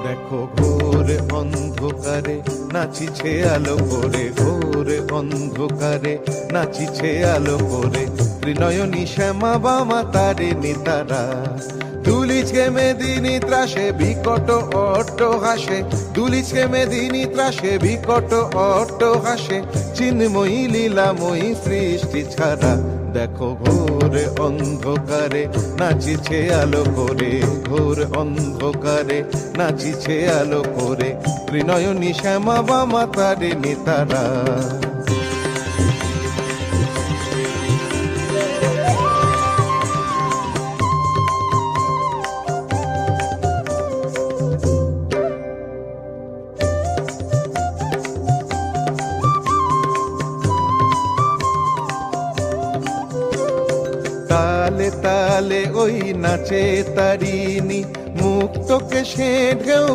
দেখো ঘোর অন্ধকারে নাচিছে আলো করে, ঘোর অন্ধকারে নাচিছে আলো করে, ত্রিনয়নী শ্যামা বামা তারিণী তারা। দুলিছে মেদিনী ত্রাসে বিকট অট্ট হাসে, দুলিছে মেদিনী ত্রাসে বিকট অট্ট হাসে, চিন্ময়ী লীলাময়ী সৃষ্টি ছাড়া। দেখো ঘোর অন্ধকারে নাচিছে আলো করে, ঘোর অন্ধকারে নাচিছে আলো করে, ত্রিনয়নী শ্যামা বামা তারিণী তারা। তালে তালে ওই নাচে তারিণী, মুক্তকে সে ঢেউ